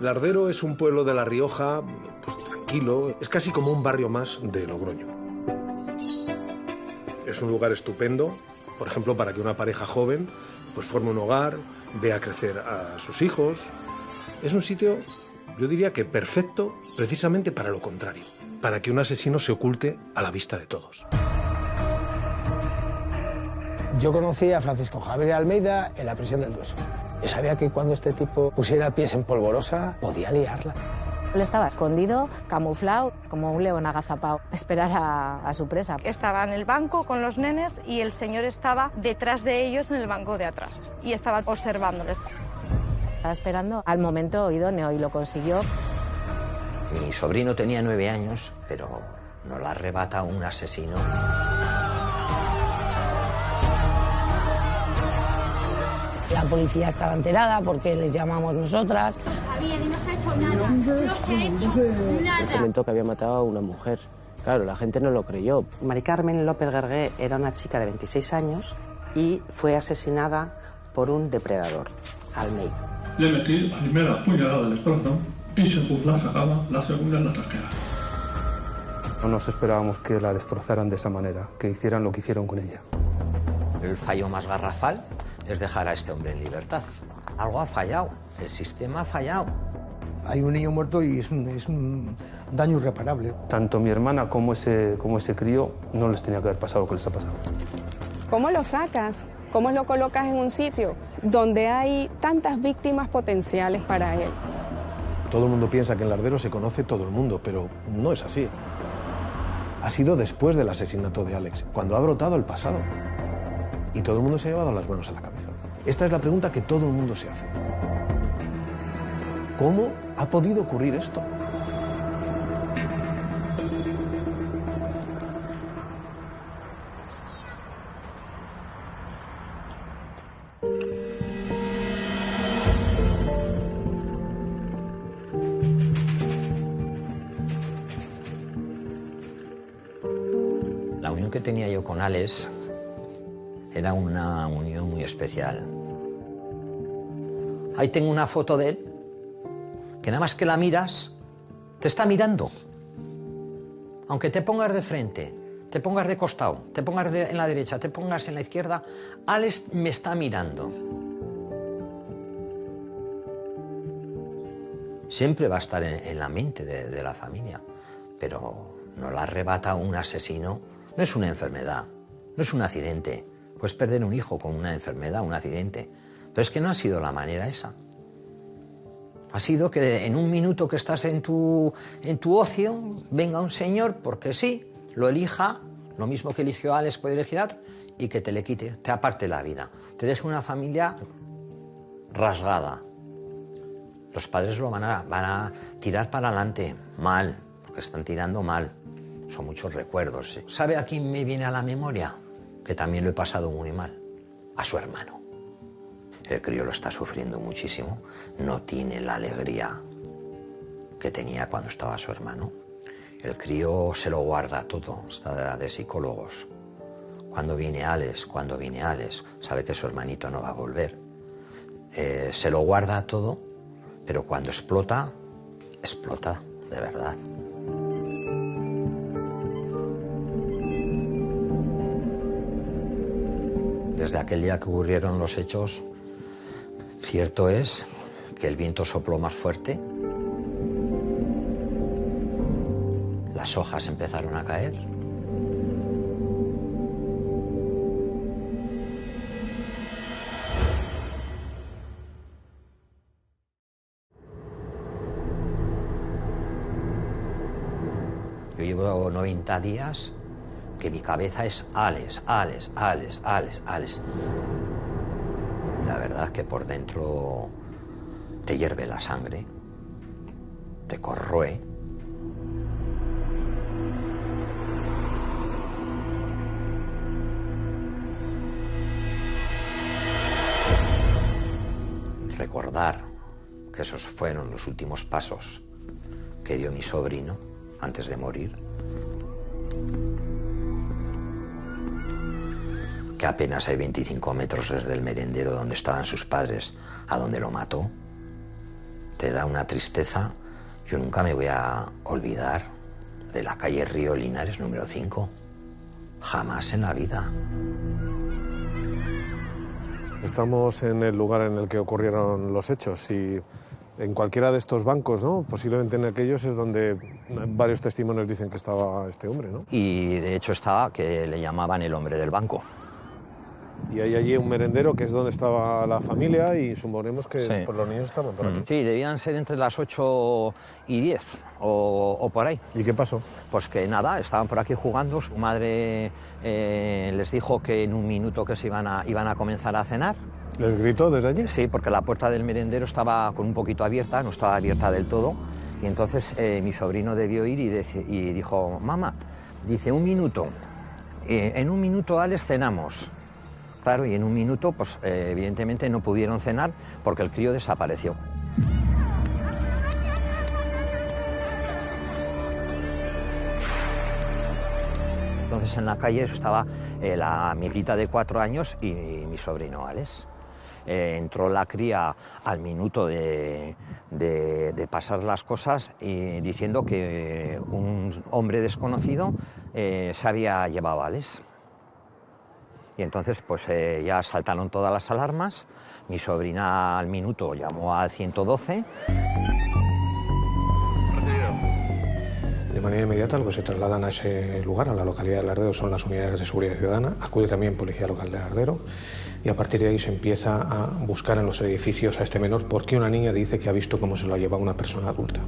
Lardero es un pueblo de La Rioja, pues tranquilo, es casi como un barrio más de Logroño. Es un lugar estupendo, por ejemplo, para que una pareja joven pues forme un hogar, vea crecer a sus hijos. Es un sitio, yo diría que perfecto, precisamente para lo contrario, para que un asesino se oculte a la vista de todos. Yo conocí a Francisco Javier Almeida en la prisión del Dueso. Yo sabía que cuando este tipo pusiera pies en Polvorosa, podía liarla. Él estaba escondido, camuflado, como un león agazapado, a esperar a su presa. Estaba en el banco con los nenes y el señor estaba detrás de ellos en el banco de atrás y estaba observándoles. Estaba esperando al momento idóneo y lo consiguió. Mi sobrino tenía 9 años, pero no la arrebata un asesino. La policía estaba enterada porque les llamamos nosotras. Javier, no se ha hecho nada, no se ha hecho nada. Comentó que había matado a una mujer. Claro, la gente no lo creyó. Mari Carmen López Guergué era una chica de 26 años y fue asesinada por un depredador, Almeida. Le metí la primera puñalada del corazón y según la sacaba, la segunda en la trasera. No nos esperábamos que la destrozaran de esa manera, que hicieran lo que hicieron con ella. El fallo más garrafal es dejar a este hombre en libertad. Algo ha fallado, el sistema ha fallado. Hay un niño muerto y es un daño irreparable. Tanto mi hermana como ese crío no les tenía que haber pasado lo que les ha pasado. ¿Cómo lo sacas? ¿Cómo lo colocas en un sitio donde hay tantas víctimas potenciales para él? Todo el mundo piensa que en Lardero se conoce todo el mundo, pero no es así. Ha sido después del asesinato de Alex, cuando ha brotado el pasado. Y todo el mundo se ha llevado las manos a la cabeza. Esta es la pregunta que todo el mundo se hace. ¿Cómo ha podido ocurrir esto? La unión que tenía yo con Alex era una unión muy especial. Ahí tengo una foto de él, que nada más que la miras, te está mirando. Aunque te pongas de frente, te pongas de costado, te pongas en la derecha, te pongas en la izquierda, Alex me está mirando. Siempre va a estar en la mente de la familia, pero no la arrebata un asesino. No es una enfermedad, no es un accidente. Puedes perder un hijo con una enfermedad, un accidente. Pero es que no ha sido la manera esa. Ha sido que en un minuto que estás en tu ocio, venga un señor, porque sí, lo elija, lo mismo que eligió Alex puede elegir a otro, y que te le quite, te aparte la vida. Te deje una familia rasgada. Los padres lo van a tirar para adelante, mal, porque están tirando mal. Son muchos recuerdos. ¿Sí? ¿Sabe a quién me viene a la memoria? Que también lo he pasado muy mal. A su hermano. El crío lo está sufriendo muchísimo. No tiene la alegría que tenía cuando estaba su hermano. El crío se lo guarda todo. Está de psicólogos. Cuando viene Alex, sabe que su hermanito no va a volver. Se lo guarda todo, pero cuando explota, explota de verdad. Desde aquel día que ocurrieron los hechos, cierto es que el viento sopló más fuerte, las hojas empezaron a caer. Yo llevo 90 días que mi cabeza es Alex. La verdad que por dentro te hierve la sangre, te corroe. Recordar que esos fueron los últimos pasos que dio mi sobrino antes de morir. Que apenas hay 25 metros desde el merendero donde estaban sus padres a donde lo mató. te da una tristeza. Yo nunca me voy a olvidar de la calle Río Linares número 5. Jamás en la vida. Estamos en el lugar en el que ocurrieron los hechos y en cualquiera de estos bancos, ¿no? Posiblemente en aquellos es donde varios testimonios dicen que estaba este hombre, ¿no? Y de hecho estaba que le llamaban el hombre del banco. Y hay allí un merendero que es donde estaba la familia y suponemos que Sí. pues, los niños estaban por aquí. Sí, debían ser entre las 8 y 10 o por ahí. ¿Y qué pasó? Pues que nada, estaban por aquí jugando. Su madre les dijo que en un minuto que se iban a comenzar a cenar. ¿Les gritó desde allí? Sí, porque la puerta del merendero estaba con un poquito abierta, no estaba abierta del todo. Y entonces mi sobrino debió ir y dijo, mamá, dice, un minuto. En un minuto, Alex, cenamos. Claro, y en un minuto, pues evidentemente no pudieron cenar porque el crío desapareció. Entonces en la calle estaba la amiguita de 4 años y mi sobrino Alex. Entró la cría al minuto de pasar las cosas y diciendo que un hombre desconocido se había llevado a Alex. Y entonces pues ya saltaron todas las alarmas. Mi sobrina al minuto llamó al 112. De manera inmediata, lo que se trasladan a ese lugar, a la localidad de Lardero, son las unidades de seguridad ciudadana. Acude también Policía Local de Lardero y a partir de ahí se empieza a buscar en los edificios a este menor porque una niña dice que ha visto cómo se lo ha llevado una persona adulta.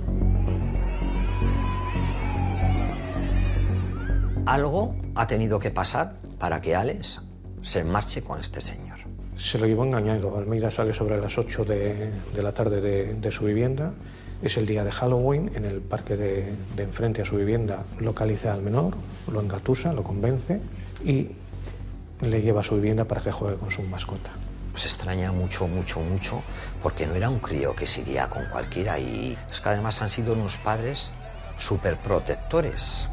Algo ha tenido que pasar para que Alex se marche con este señor. Se lo llevó engañado. Almeida sale sobre las 8 de la tarde de su vivienda. Es el día de Halloween. En el parque de enfrente a su vivienda localiza al menor, lo engatusa, lo convence y le lleva a su vivienda para que juegue con su mascota. Se extraña mucho, porque no era un crío que se iría con cualquiera y es que además han sido unos padres súper protectores.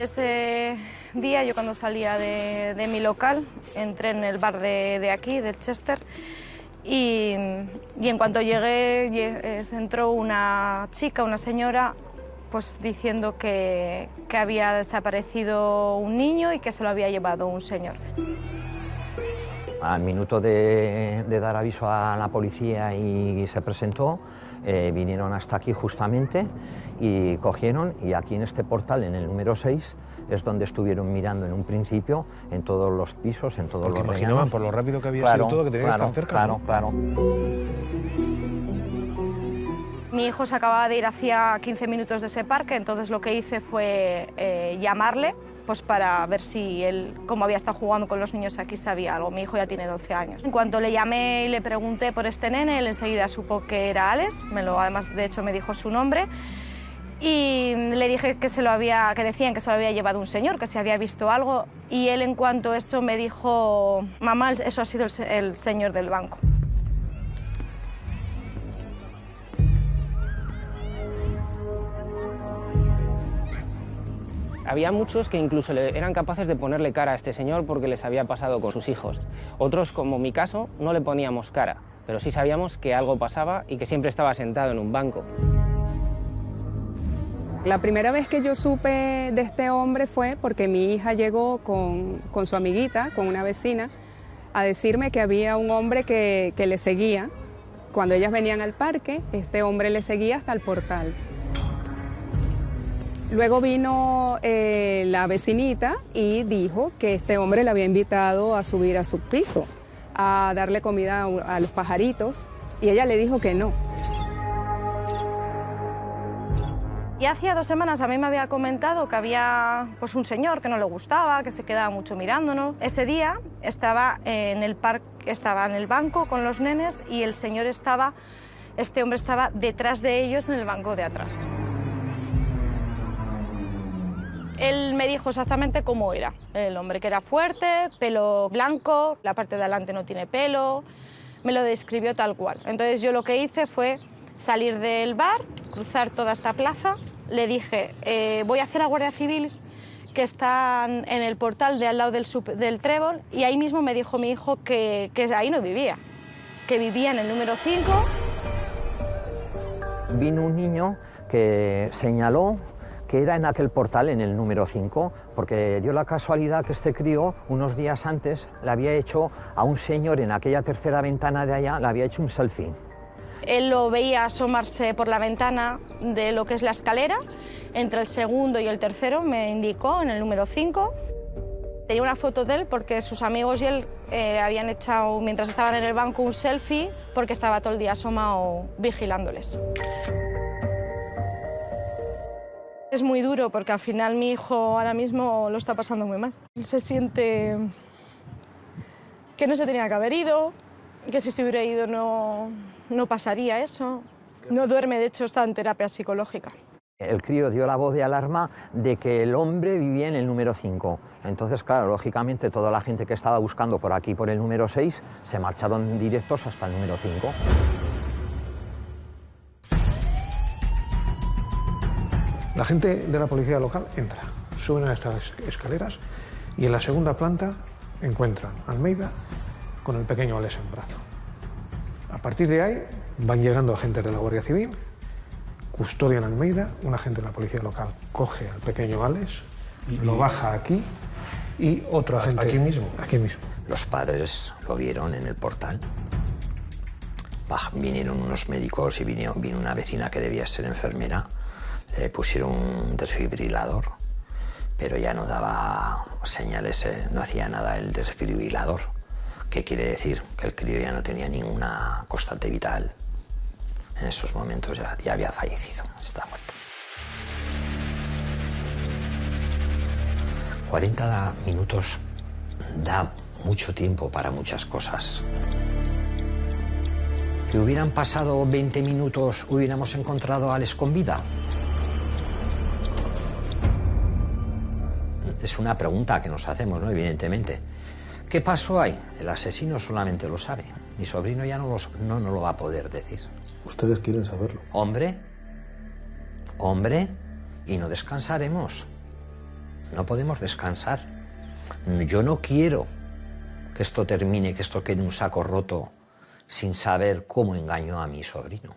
Ese día, yo cuando salía de mi local, entré en el bar de aquí, del Chester, y en cuanto llegué entró una chica, una señora, pues diciendo que había desaparecido un niño y que se lo había llevado un señor. Al minuto de dar aviso a la policía y se presentó, vinieron hasta aquí justamente y cogieron, y aquí en este portal, en el número 6, es donde estuvieron mirando en un principio, en todos los pisos, en todos los imaginaban regalos. por lo rápido que había sido todo que tenía que estar cerca. Claro, ¿no? claro. Mi hijo se acababa de ir hacía 15 minutos de ese parque, entonces lo que hice fue llamarle, pues para ver si él, como había estado jugando con los niños aquí, sabía algo. Mi hijo ya tiene 12 años. En cuanto le llamé y le pregunté por este nene, él enseguida supo que era Alex, además de hecho me dijo su nombre, y le dije que decían que se lo había llevado un señor, que se había visto algo, y él en cuanto a eso me dijo, mamá, eso ha sido el señor del banco. Había muchos que incluso eran capaces de ponerle cara a este señor porque les había pasado con sus hijos. Otros, como mi caso, no le poníamos cara, pero sí sabíamos que algo pasaba y que siempre estaba sentado en un banco. La primera vez que yo supe de este hombre fue porque mi hija llegó con su amiguita, con una vecina, a decirme que había un hombre que le seguía. Cuando ellas venían al parque, este hombre le seguía hasta el portal. Luego vino la vecinita y dijo que este hombre le había invitado a subir a su piso, a darle comida a los pajaritos, y ella le dijo que no. Y hacía 2 semanas a mí me había comentado que había pues, un señor que no le gustaba, que se quedaba mucho mirándonos. Ese día estaba en el parque, estaba en el banco con los nenes y el señor este hombre estaba detrás de ellos en el banco de atrás. Él me dijo exactamente cómo era el hombre, que era fuerte, pelo blanco, la parte de adelante no tiene pelo, me lo describió tal cual. Entonces yo lo que hice fue salir del bar, cruzar toda esta plaza, le dije, voy a hacer a Guardia Civil que están en el portal de al lado del Trébol, y ahí mismo me dijo mi hijo que ahí no vivía, que vivía en el número 5. Vino un niño que señaló que era en aquel portal, en el número 5, porque dio la casualidad que este crío, unos días antes, le había hecho a un señor en aquella tercera ventana de allá, le había hecho un selfie. Él lo veía asomarse por la ventana de lo que es la escalera, entre el segundo y el tercero, me indicó, en el número 5. Tenía una foto de él porque sus amigos y él habían echado, mientras estaban en el banco, un selfie porque estaba todo el día asomado vigilándoles. Es muy duro porque al final mi hijo ahora mismo lo está pasando muy mal. Se siente que no se tenía que haber ido, que si se hubiera ido no pasaría eso. No duerme, de hecho está en terapia psicológica. El crío dio la voz de alarma de que el hombre vivía en el número 5. Entonces, claro, lógicamente toda la gente que estaba buscando por aquí, por el número 6, se marcharon directos hasta el número 5. La gente de la policía local entra, suben a estas escaleras y en la segunda planta encuentran a Almeida con el pequeño Alex en brazo. A partir de ahí van llegando agentes de la Guardia Civil, custodian a Almeida, un agente de la policía local coge al pequeño Alex, lo baja aquí y otro agente... ¿Aquí mismo? Aquí mismo. Los padres lo vieron en el portal. Vinieron unos médicos y vino una vecina que debía ser enfermera. Le pusieron un desfibrilador, pero ya no daba señales, no hacía nada el desfibrilador. ¿Qué quiere decir? Que el crío ya no tenía ninguna constante vital. En esos momentos ya había fallecido, estaba muerto. 40 minutos da mucho tiempo para muchas cosas. ¿Que hubieran pasado 20 minutos hubiéramos encontrado a Alex con vida? Es una pregunta que nos hacemos, ¿no? Evidentemente. ¿Qué pasó ahí? El asesino solamente lo sabe. Mi sobrino ya no lo va a poder decir. Ustedes quieren saberlo. Hombre, y no descansaremos. No podemos descansar. Yo no quiero que esto termine, que esto quede un saco roto sin saber cómo engañó a mi sobrino.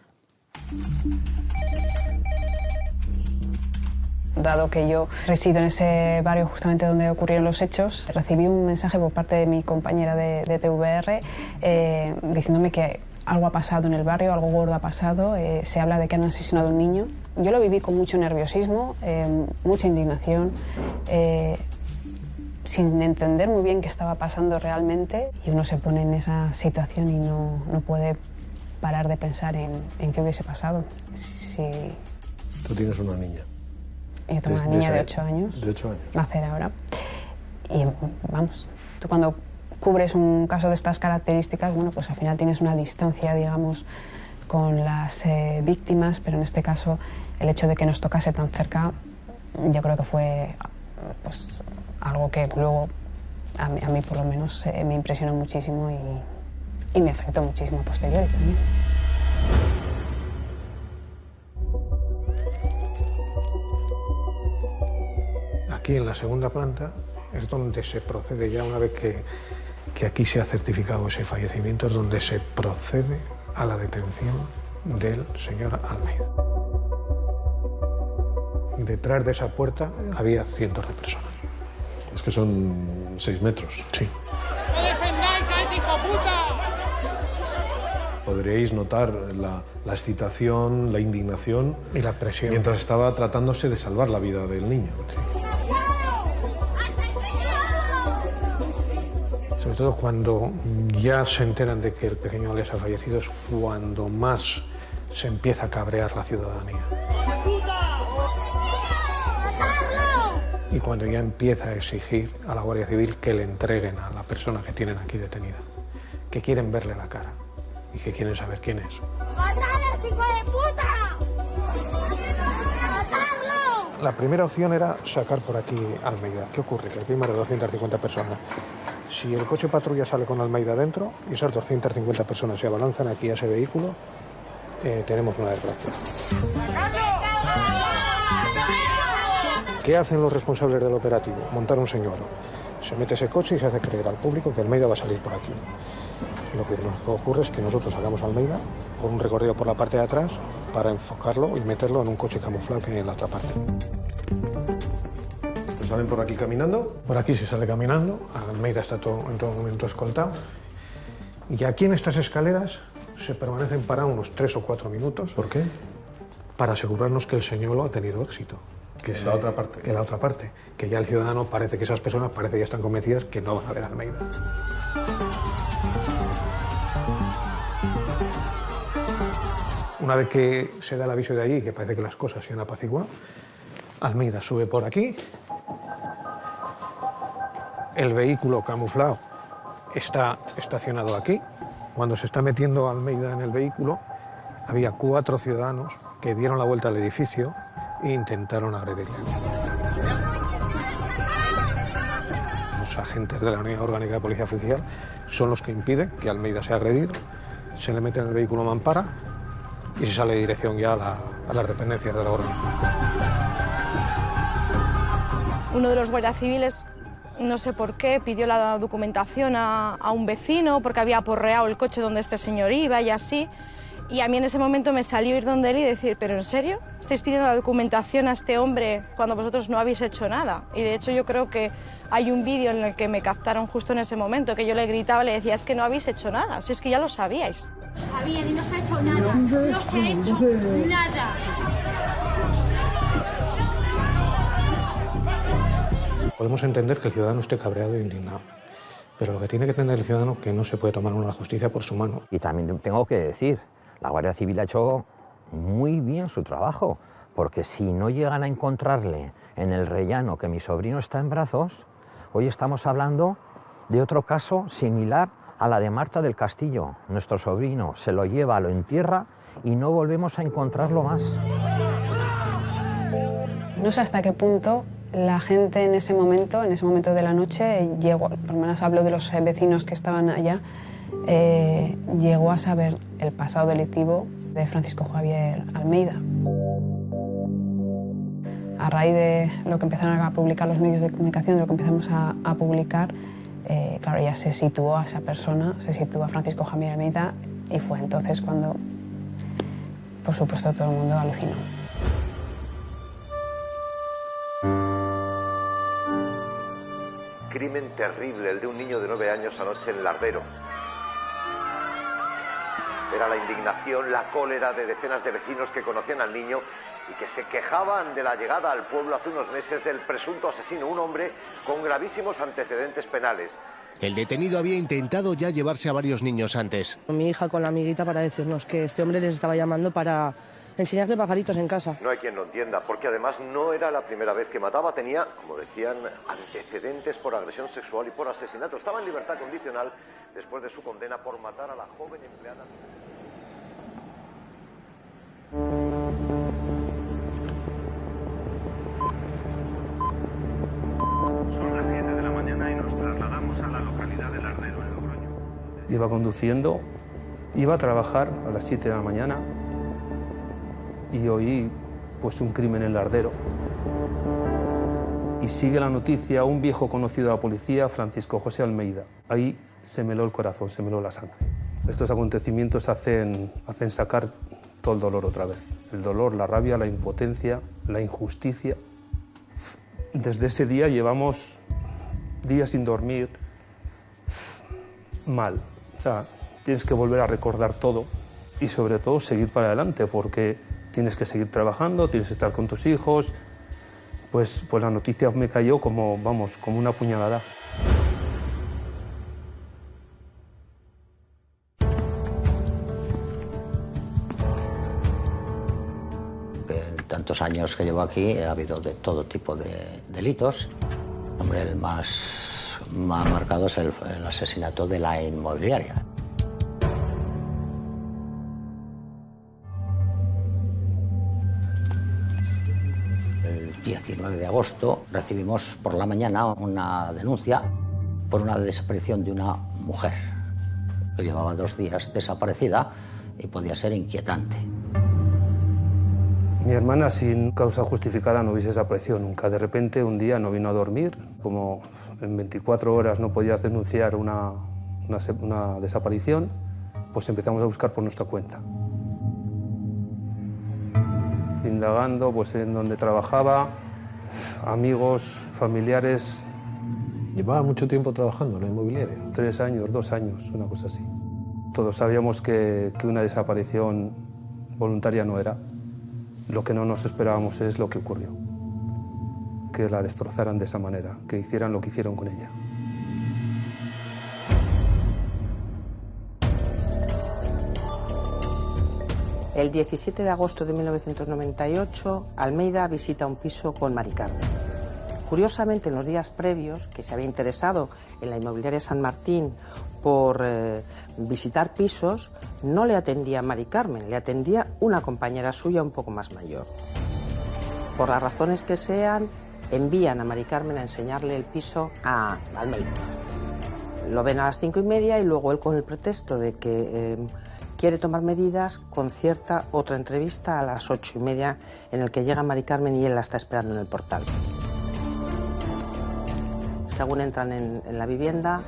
Dado que yo resido en ese barrio justamente donde ocurrieron los hechos, recibí un mensaje por parte de mi compañera de TVR diciéndome que algo ha pasado en el barrio, algo gordo ha pasado, se habla de que han asesinado a un niño. Yo lo viví con mucho nerviosismo, mucha indignación, sin entender muy bien qué estaba pasando realmente, y uno se pone en esa situación y no puede parar de pensar en qué hubiese pasado. Si... Tú tienes una niña. Yo tengo una niña de 8 años. De 8 años. Nacer ahora. Y vamos, tú cuando cubres un caso de estas características, bueno, pues al final tienes una distancia, digamos, con las víctimas, pero en este caso el hecho de que nos tocase tan cerca, yo creo que fue pues algo que luego a mí por lo menos me impresionó muchísimo y me afectó muchísimo a posteriori también. Aquí en la segunda planta es donde se procede, ya una vez que aquí se ha certificado ese fallecimiento, es donde se procede a la detención del señor Almeida. Detrás de esa puerta había cientos de personas. Es que son 6 metros. Sí. ¡No defendáis a ese hijo puta! Podríais notar la excitación, la indignación y la presión mientras estaba tratándose de salvar la vida del niño. Sí. Sobre todo cuando ya se enteran de que el pequeño Alex ha fallecido, es cuando más se empieza a cabrear la ciudadanía. Y cuando ya empieza a exigir a la Guardia Civil que le entreguen a la persona que tienen aquí detenida, que quieren verle la cara y que quieren saber quién es. ¡Matadlo, hijo de puta! ¡Matadlo! La primera opción era sacar por aquí a Almeida. ¿Qué ocurre? Que aquí hay más de 250 personas. Si el coche patrulla sale con Almeida dentro y esas 250 personas se abalanzan aquí a ese vehículo, tenemos una desgracia. ¿Qué hacen los responsables del operativo? Montar un señuelo. Se mete ese coche y se hace creer al público que Almeida va a salir por aquí. Lo que nos ocurre es que nosotros sacamos a Almeida con un recorrido por la parte de atrás para enfocarlo y meterlo en un coche camuflado que hay en la otra parte. ¿Pues salen por aquí caminando? Por aquí se sale caminando, Almeida está en todo momento escoltado. Y aquí en estas escaleras se permanecen parados unos 3 o 4 minutos. ¿Por qué? Para asegurarnos que el señuelo ha tenido éxito. Que es la otra parte. Que la otra parte. Que ya el ciudadano parece que esas personas parece que ya están convencidas que no van a ver a Almeida. Una vez que se da el aviso de allí, que parece que las cosas se han apaciguado, Almeida sube por aquí. El vehículo camuflado está estacionado aquí. Cuando se está metiendo Almeida en el vehículo, había 4 ciudadanos que dieron la vuelta al edificio e intentaron agredirle. Los agentes de la Unidad Orgánica de Policía Oficial son los que impiden que Almeida sea agredido. Se le mete en el vehículo mampara y se sale de dirección ya a las dependencias de la orden. Uno de los guardias civiles, no sé por qué, pidió la documentación a un vecino porque había aporreado el coche donde este señor iba y así. Y a mí en ese momento me salió ir donde él y decir, ¿pero en serio? ¿Estáis pidiendo la documentación a este hombre cuando vosotros no habéis hecho nada? Y de hecho yo creo que hay un vídeo en el que me captaron justo en ese momento, que yo le gritaba, le decía, es que no habéis hecho nada, si es que ya lo sabíais. Sabían y no se ha hecho nada, no se ha hecho nada. Podemos entender que el ciudadano esté cabreado e indignado, pero lo que tiene que entender el ciudadano es que no se puede tomar una justicia por su mano. Y también tengo que decir, la Guardia Civil ha hecho muy bien su trabajo, porque si no llegan a encontrarle en el rellano que mi sobrino está en brazos, hoy estamos hablando de otro caso similar a la de Marta del Castillo. Nuestro sobrino se lo lleva, lo entierra y no volvemos a encontrarlo más. No sé hasta qué punto la gente en ese momento de la noche, llegó, por lo menos hablo de los vecinos que estaban allá, llegó a saber el pasado delictivo de Francisco Javier Almeida. A raíz de lo que empezaron a publicar los medios de comunicación, de lo que empezamos a publicar, claro, ya se situó a esa persona, se situó a Francisco Javier Almeida, y fue entonces cuando, por supuesto, todo el mundo alucinó. Crimen terrible, el de un niño de 9 años anoche en Lardero. Era la indignación, la cólera de decenas de vecinos que conocían al niño y que se quejaban de la llegada al pueblo hace unos meses del presunto asesino, un hombre con gravísimos antecedentes penales. El detenido había intentado ya llevarse a varios niños antes. Mi hija con la amiguita para decirnos que este hombre les estaba llamando para enseñarle pajaritos en casa. No hay quien lo entienda, porque además no era la primera vez que mataba. Tenía, como decían, antecedentes por agresión sexual y por asesinato. Estaba en libertad condicional después de su condena por matar a la joven empleada. Son las 7 de la mañana y nos trasladamos a la localidad de Lardero, en Logroño. Iba conduciendo, iba a trabajar a las 7 de la mañana y oí pues un crimen en Lardero. Y sigue la noticia, un viejo conocido de la policía, Francisco José Almeida. Ahí se me heló el corazón, se me heló la sangre. Estos acontecimientos hacen sacar todo el dolor otra vez. El dolor, la rabia, la impotencia, la injusticia. Desde ese día llevamos días sin dormir, mal. O sea, tienes que volver a recordar todo y sobre todo seguir para adelante, porque tienes que seguir trabajando, tienes que estar con tus hijos. Pues la noticia me cayó como una puñalada. En tantos años que llevo aquí ha habido de todo tipo de delitos. Hombre, el más marcado es el asesinato de la inmobiliaria. El 19 de agosto recibimos por la mañana una denuncia por una desaparición de una mujer que llevaba 2 días desaparecida y podía ser inquietante. Mi hermana, sin causa justificada, no hubiese desaparecido nunca. De repente, un día no vino a dormir. Como en 24 horas no podías denunciar una desaparición, pues empezamos a buscar por nuestra cuenta. Indagando pues, en donde trabajaba, amigos, familiares. ¿Llevaba mucho tiempo trabajando en la inmobiliaria? 3 años, 2 años, una cosa así. Todos sabíamos que una desaparición voluntaria no era. Lo que no nos esperábamos es lo que ocurrió. Que la destrozaran de esa manera, que hicieran lo que hicieron con ella. El 17 de agosto de 1998, Almeida visita un piso con Mari Carmen. Curiosamente, en los días previos, que se había interesado en la inmobiliaria San Martín por visitar pisos, no le atendía Mari Carmen, le atendía una compañera suya un poco más mayor. Por las razones que sean, envían a Mari Carmen a enseñarle el piso a Almeida. Lo ven a las 5:30 y luego él, con el pretexto de que quiere tomar medidas, concierta otra entrevista a las 8:30 en el que llega Mari Carmen y él la está esperando en el portal. Según entran en la vivienda,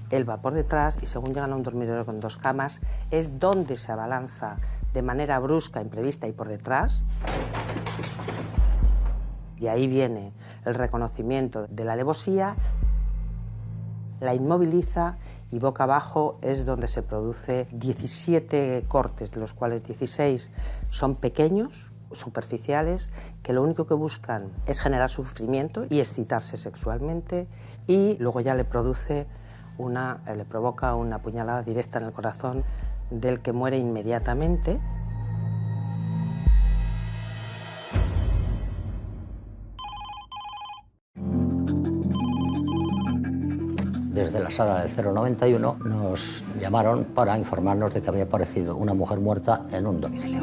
él va por detrás y según llegan a un dormitorio con 2 camas, es donde se abalanza de manera brusca, imprevista y por detrás. Y ahí viene el reconocimiento de la alevosía, la inmoviliza y boca abajo es donde se produce 17 cortes, de los cuales 16 son pequeños, superficiales, que lo único que buscan es generar sufrimiento y excitarse sexualmente, y luego ya le provoca una puñalada directa en el corazón, del que muere inmediatamente. Desde la sala del 091 nos llamaron para informarnos de que había aparecido una mujer muerta en un domicilio.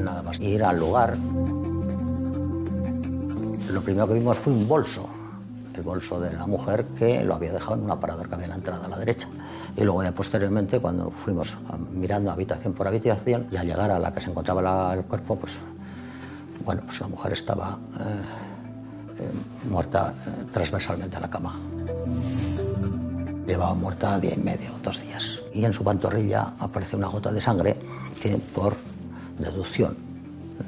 Nada más ir al lugar, lo primero que vimos fue un bolso. El bolso de la mujer, que lo había dejado en un aparador que había en la entrada a la derecha. Y luego ya posteriormente, cuando fuimos mirando habitación por habitación, y al llegar a la que se encontraba el cuerpo, pues la mujer estaba muerta transversalmente a la cama. Llevaba muerta 1 día y medio, 2 días. Y en su pantorrilla aparece una gota de sangre que, por deducción,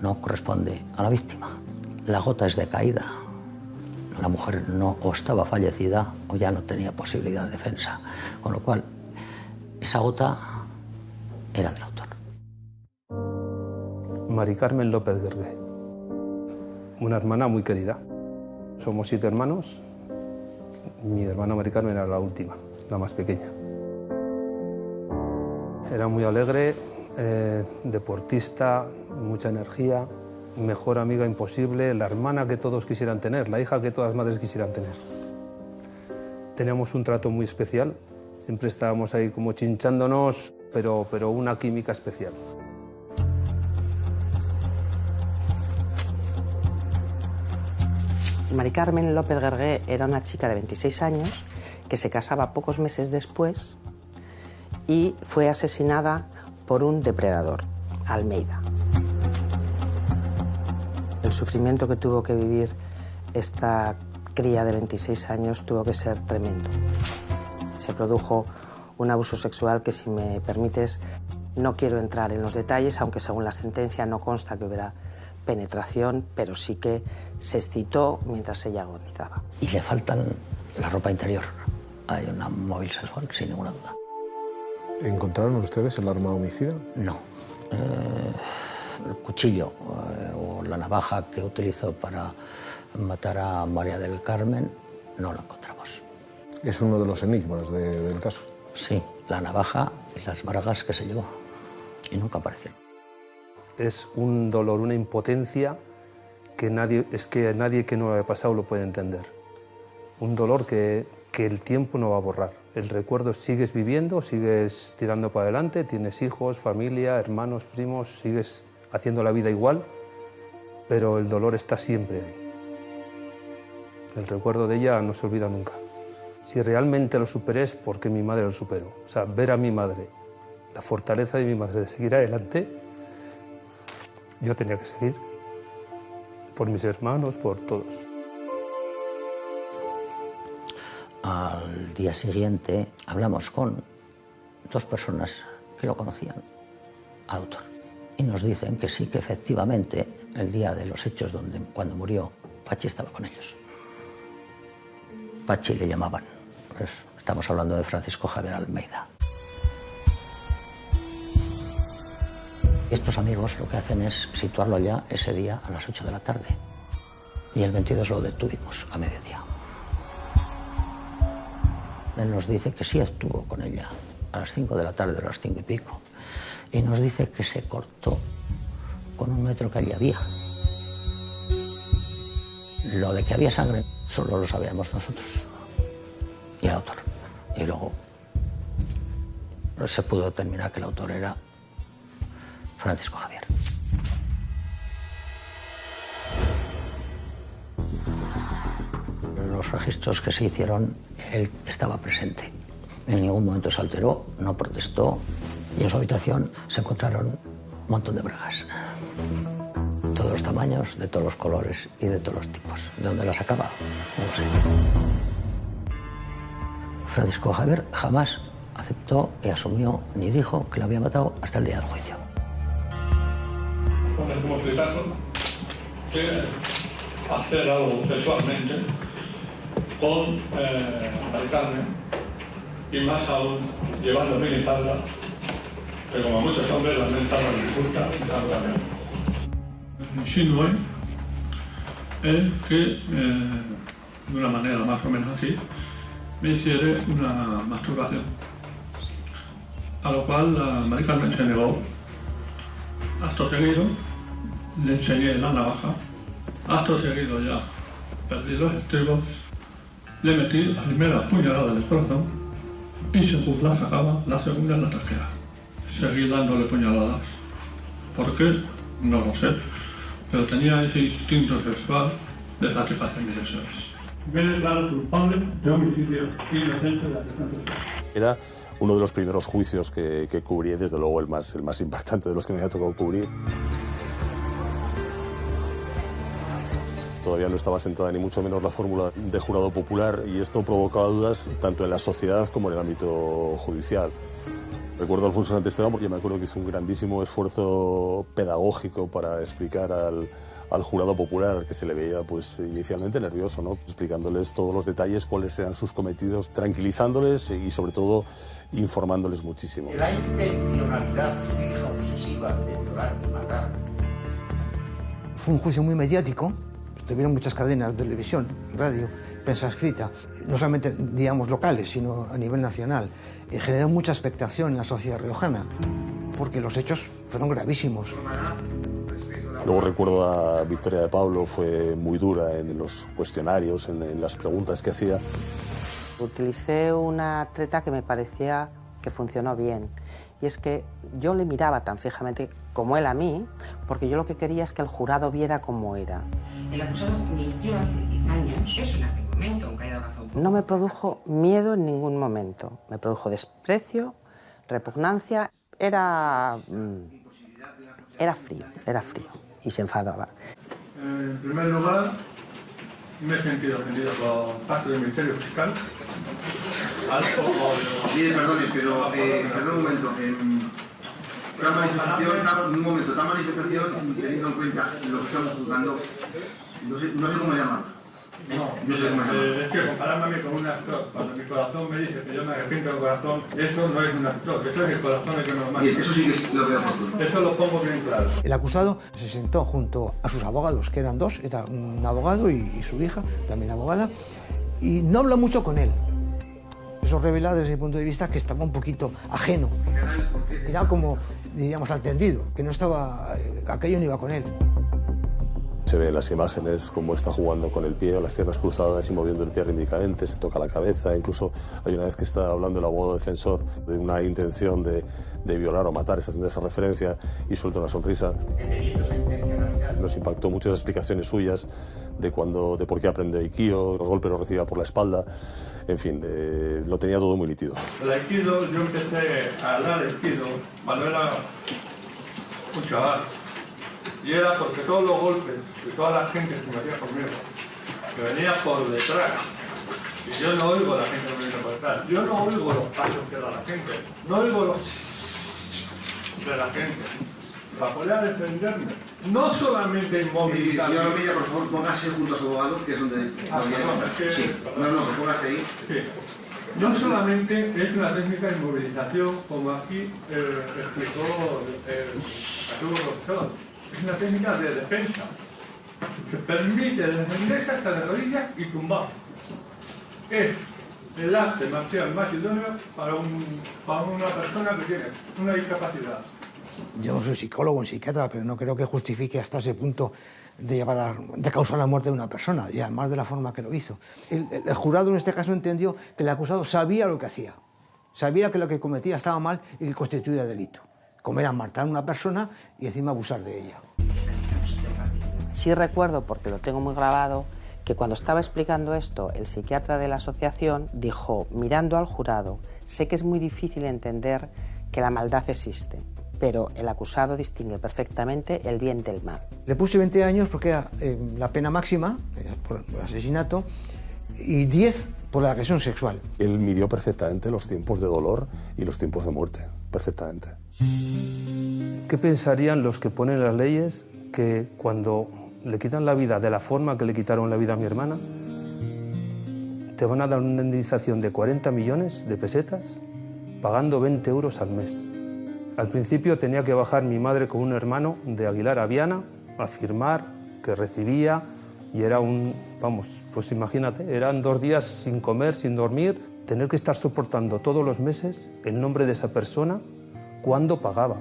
no corresponde a la víctima. La gota es de caída. La mujer no o estaba fallecida o ya no tenía posibilidad de defensa. Con lo cual, esa gota era del autor. Mari Carmen López Guergué. Una hermana muy querida. Somos 7 hermanos. Mi hermana Mari Carmen era la última, la más pequeña. Era muy alegre, deportista, mucha energía, mejor amiga imposible, la hermana que todos quisieran tener, la hija que todas las madres quisieran tener. Teníamos un trato muy especial, siempre estábamos ahí como chinchándonos, pero una química especial. Mari Carmen López Guergué era una chica de 26 años que se casaba pocos meses después y fue asesinada por un depredador, Almeida. El sufrimiento que tuvo que vivir esta cría de 26 años tuvo que ser tremendo. Se produjo un abuso sexual que, si me permites, no quiero entrar en los detalles, aunque según la sentencia no consta que hubiera penetración, pero sí que se excitó mientras ella agonizaba. Y le faltan la ropa interior. Hay una móvil sexual, sin ninguna duda. ¿Encontraron ustedes el arma homicida? No. El cuchillo o la navaja que utilizó para matar a María del Carmen no lo encontramos. Es uno de los enigmas del caso. Sí, la navaja y las bragas que se llevó. Y nunca aparecieron. Es un dolor, una impotencia que nadie que no lo haya pasado lo puede entender. Un dolor que el tiempo no va a borrar. El recuerdo, sigues viviendo, sigues tirando para adelante, tienes hijos, familia, hermanos, primos, sigues haciendo la vida igual, pero el dolor está siempre ahí. El recuerdo de ella no se olvida nunca. Si realmente lo superé es porque mi madre lo superó. O sea, ver a mi madre, la fortaleza de mi madre de seguir adelante, yo tenía que seguir. Por mis hermanos, por todos. Al día siguiente hablamos con 2 personas que lo conocían, al autor. Y nos dicen que sí, que efectivamente, el día de los hechos, cuando murió, Pachi estaba con ellos. Pachi le llamaban. Pues estamos hablando de Francisco Javier Almeida. Estos amigos lo que hacen es situarlo ya ese día a las 8 de la tarde. Y el 22 lo detuvimos a mediodía. Él nos dice que sí estuvo con ella a las 5 de la tarde, a las 5 y pico. Y nos dice que se cortó con un metro que allí había. Lo de que había sangre solo lo sabíamos nosotros y el autor. Y luego se pudo determinar que el autor era Francisco Javier. En los registros que se hicieron, él estaba presente. En ningún momento se alteró, no protestó, y en su habitación se encontraron un montón de bragas. Todos los tamaños, de todos los colores y de todos los tipos. ¿De dónde las sacaba? No lo sé. Francisco Javier jamás aceptó y asumió ni dijo que lo había matado hasta el día del juicio. Como explicarlo, que hacer algo sexualmente con Mari Carmen, y más aún llevando minifalda, que como muchos hombres la estaban disputa y también. Insinué el que, de una manera más o menos así, me hiciera una masturbación. A lo cual la Mari Carmen se negó. Acto seguido, le enseñé la navaja. Acto seguido ya perdí los estribos, le metí la primera puñalada del corazón y según la sacaba, la segunda en la trasera. Seguí dándole puñaladas. ¿Por qué? No lo sé. Pero tenía ese instinto sexual de satisfacer mis deseos. Me declaro culpable de homicidio inocente de asesinato. Era uno de los primeros juicios que cubrí, desde luego el más impactante de los que me había tocado cubrir. Todavía no estaba sentada ni mucho menos la fórmula de jurado popular y esto provocaba dudas tanto en la sociedad como en el ámbito judicial. Recuerdo a Alfonso Santesteban porque me acuerdo que hizo un grandísimo esfuerzo pedagógico para explicar al jurado popular, que se le veía pues inicialmente nervioso, ¿no? Explicándoles todos los detalles, cuáles eran sus cometidos, tranquilizándoles y sobre todo informándoles muchísimo. La intencionalidad fija, obsesiva de violar y matar. Fue un juicio muy mediático, tuvieron muchas cadenas de televisión, radio, prensa escrita, no solamente, digamos, locales, sino a nivel nacional. Generó mucha expectación en la sociedad riojana, porque los hechos fueron gravísimos. Luego recuerdo a Victoria de Pablo, fue muy dura en los cuestionarios, en las preguntas que hacía. Utilicé una treta que me parecía que funcionó bien. Y es que yo le miraba tan fijamente como él a mí, porque yo lo que quería es que el jurado viera cómo era. El acusado mintió hace 10 años. Eso en aquel momento, aunque haya razón. No me produjo miedo en ningún momento. Me produjo desprecio, repugnancia. Era frío. Y se enfadaba. En primer lugar, me he sentido ofendido por parte del Ministerio Fiscal. Mire, perdone, pero perdón un momento. Una manifestación, teniendo en cuenta lo que estamos juzgando, no sé cómo llamarlo. No sé cómo llamarlo. Es que compararme con un actor, cuando mi corazón me dice que yo me arrepiento del corazón, eso no es un actor, eso es el corazón el que nos manda. Eso sí que lo veo por. Eso lo pongo bien claro. El acusado se sentó junto a sus abogados, que eran 2, era un abogado y su hija, también abogada, y no habló mucho con él. Eso revela desde mi punto de vista que estaba un poquito ajeno. Era como, diríamos, al tendido, que no estaba, aquello no iba con él. Se ve en las imágenes cómo está jugando con el pie, las piernas cruzadas y moviendo el pie rítmicamente, se toca la cabeza. Incluso hay una vez que está hablando el abogado defensor de una intención de violar o matar, está haciendo esa referencia y suelta una sonrisa. Nos impactó mucho las explicaciones suyas de por qué aprende Aikido, los golpes los recibía por la espalda. En fin, lo tenía todo muy nítido. El Aikido, yo empecé a hablar Aikido cuando era un chaval. Y era porque todos los golpes de toda la gente que me metía conmigo, me venía por detrás. Y yo no oigo a la gente que me viene por detrás. Yo no oigo los pasos que da la gente. No oigo los de la gente. Para poder defenderme. No solamente inmovilizarme. Señor Almeida, por favor, póngase junto a su abogado, que es donde... póngase ahí. Sí. No solamente es una técnica de inmovilización, como aquí explicó Arturo Rochón. Es una técnica de defensa que permite defenderse hasta de rodillas y tumbar. Es el arte marcial más idóneo para una persona que tiene una discapacidad. Yo no soy psicólogo ni psiquiatra, pero no creo que justifique hasta ese punto de causar la muerte de una persona, y además de la forma que lo hizo. El jurado en este caso entendió que el acusado sabía lo que hacía, sabía que lo que cometía estaba mal y que constituía delito, como era matar a una persona y encima abusar de ella. Sí recuerdo, porque lo tengo muy grabado, que cuando estaba explicando esto, el psiquiatra de la asociación dijo, mirando al jurado, sé que es muy difícil entender que la maldad existe, pero el acusado distingue perfectamente el bien del mal. Le puse 20 años porque era la pena máxima por asesinato y 10 por la agresión sexual. Él midió perfectamente los tiempos de dolor y los tiempos de muerte, perfectamente. ¿Qué pensarían los que ponen las leyes que cuando le quitan la vida de la forma que le quitaron la vida a mi hermana, te van a dar una indemnización de 40 millones de pesetas pagando 20 euros al mes? Al principio tenía que bajar mi madre con un hermano de Aguilar a Viana a firmar que recibía, y era pues imagínate, eran 2 días sin comer, sin dormir, tener que estar soportando todos los meses el nombre de esa persona cuando pagaba.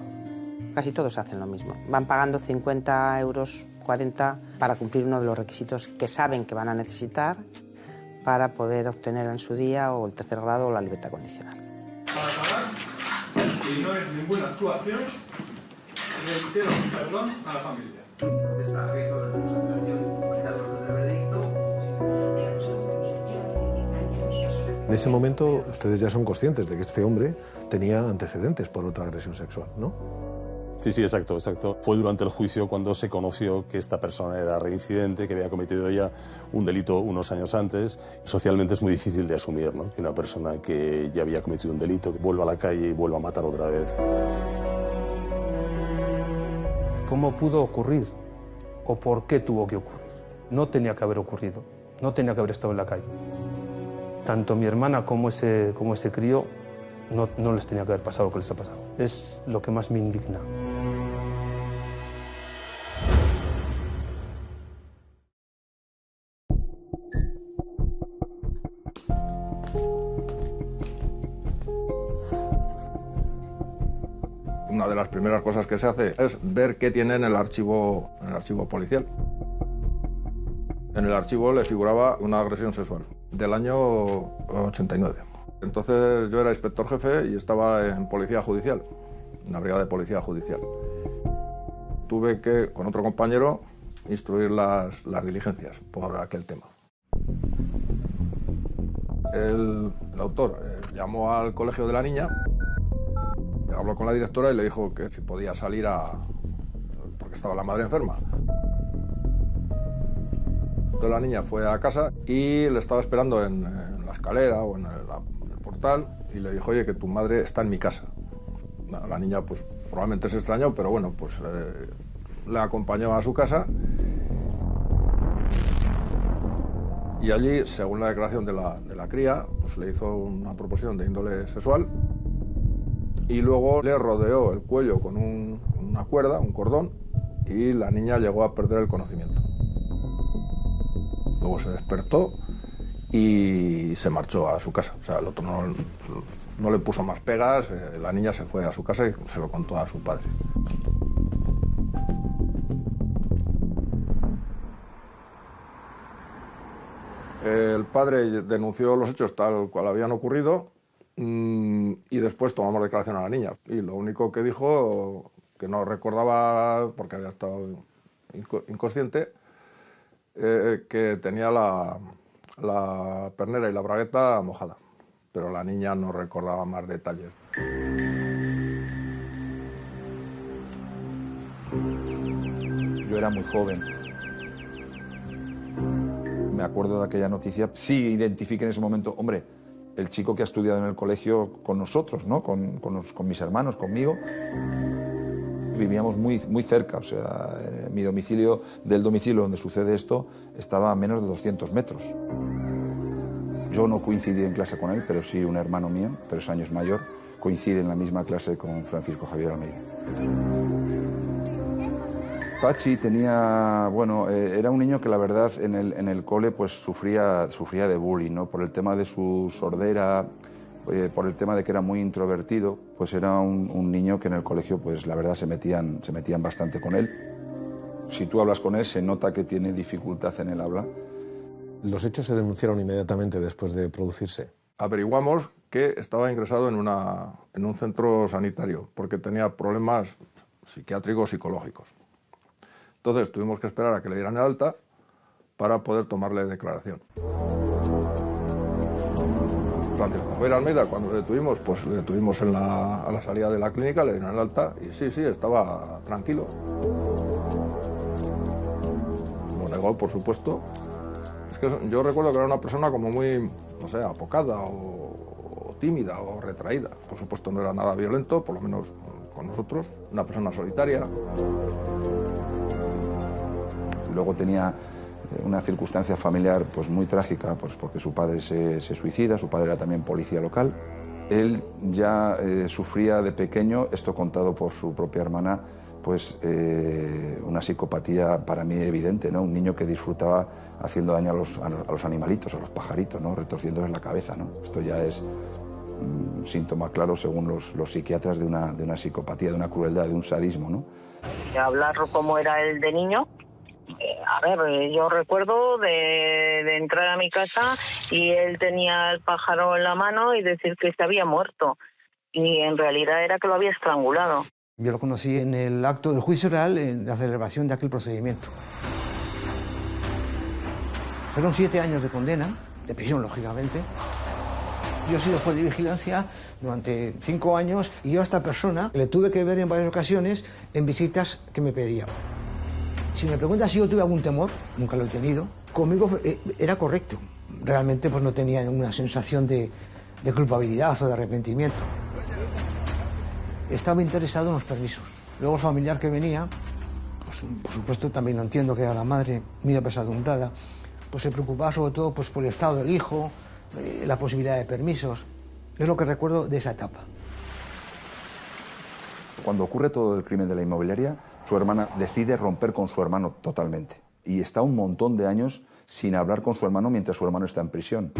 Casi todos hacen lo mismo. Van pagando 50 euros, 40, para cumplir uno de los requisitos que saben que van a necesitar para poder obtener en su día o el tercer grado o la libertad condicional. Para pagar, y no es ninguna actuación, le quiero perdón a la familia. En ese momento, ustedes ya son conscientes de que este hombre tenía antecedentes por otra agresión sexual, ¿no? Sí, exacto. Fue durante el juicio cuando se conoció que esta persona era reincidente, que había cometido ya un delito unos años antes. Socialmente es muy difícil de asumir, ¿no?, que una persona que ya había cometido un delito, que vuelva a la calle y vuelva a matar otra vez. ¿Cómo pudo ocurrir? ¿O por qué tuvo que ocurrir? No tenía que haber ocurrido, no tenía que haber estado en la calle. Tanto mi hermana como ese crío no les tenía que haber pasado lo que les ha pasado. Es lo que más me indigna. Una de las primeras cosas que se hace es ver qué tiene en el archivo policial. En el archivo le figuraba una agresión sexual del año 89. Entonces yo era inspector jefe y estaba en policía judicial, en la brigada de policía judicial. Tuve que, con otro compañero, instruir las diligencias por aquel tema. El autor llamó al colegio de la niña, habló con la directora y le dijo que si podía salir porque estaba la madre enferma. Entonces la niña fue a casa y le estaba esperando en la escalera o en el portal y le dijo, oye, que tu madre está en mi casa. Bueno, la niña pues probablemente se extrañó, pero bueno, pues le acompañó a su casa. Y allí, según la declaración de la cría, pues le hizo una proposición de índole sexual y luego le rodeó el cuello con una cuerda, un cordón, y la niña llegó a perder el conocimiento. Luego se despertó y se marchó a su casa. O sea, el otro no le puso más pegas, la niña se fue a su casa y se lo contó a su padre. El padre denunció los hechos tal cual habían ocurrido y después tomamos declaración a la niña. Y lo único que dijo, que no recordaba porque había estado inconsciente, que tenía la pernera y la bragueta mojada, pero la niña no recordaba más detalles. Yo era muy joven. Me acuerdo de aquella noticia. Sí, identifiqué en ese momento, hombre, el chico que ha estudiado en el colegio con nosotros, ¿no? Con mis hermanos, conmigo. Vivíamos muy cerca, o sea, mi domicilio, del domicilio donde sucede esto, estaba a menos de 200 metros. Yo no coincidí en clase con él, pero sí un hermano mío, 3 años mayor, coincide en la misma clase con Francisco Javier Almeida. Pachi tenía, bueno, era un niño que la verdad en el cole pues sufría de bullying, ¿no? Por el tema de su sordera, por el tema de que era muy introvertido, pues era un niño que en el colegio pues la verdad se metían bastante con él. Si tú hablas con él se nota que tiene dificultad en el habla. ¿Los hechos se denunciaron inmediatamente después de producirse? Averiguamos que estaba ingresado en un centro sanitario porque tenía problemas psiquiátricos psicológicos. Entonces tuvimos que esperar a que le dieran el alta para poder tomarle declaración. Francisco Javier Almeida, cuando le detuvimos, pues le detuvimos a la salida de la clínica, le dieron el alta y sí, estaba tranquilo. Lo negó, por supuesto. Es que yo recuerdo que era una persona como muy, no sé, apocada o tímida o retraída. Por supuesto no era nada violento, por lo menos con nosotros. Una persona solitaria. Luego tenía una circunstancia familiar pues muy trágica, pues porque su padre se suicida, su padre era también policía local. Él ya sufría de pequeño, esto contado por su propia hermana, pues una psicopatía para mí evidente, ¿no? Un niño que disfrutaba haciendo daño a los animalitos, a los pajaritos, ¿no? Retorciéndoles la cabeza, ¿no? Esto ya es un síntoma claro, según los psiquiatras, de una psicopatía, de una crueldad, de un sadismo, ¿no? Hablar cómo era él de niño. A ver, yo recuerdo de entrar a mi casa y él tenía el pájaro en la mano y decir que se había muerto. Y en realidad era que lo había estrangulado. Yo lo conocí en el acto del juicio oral, en la celebración de aquel procedimiento. Fueron 7 años de condena, de prisión, lógicamente. Yo he sido juez de vigilancia durante 5 años y yo a esta persona le tuve que ver en varias ocasiones en visitas que me pedía. Si me preguntas si yo tuve algún temor, nunca lo he tenido. Conmigo era correcto. Realmente pues no tenía ninguna sensación de culpabilidad o de arrepentimiento. Estaba interesado en los permisos. Luego el familiar que venía, pues por supuesto también lo entiendo que era la madre, muy apesadumbrada, pues se preocupaba sobre todo pues, por el estado del hijo, la posibilidad de permisos. Es lo que recuerdo de esa etapa. Cuando ocurre todo el crimen de la inmobiliaria, su hermana decide romper con su hermano totalmente. Y está un montón de años sin hablar con su hermano mientras su hermano está en prisión.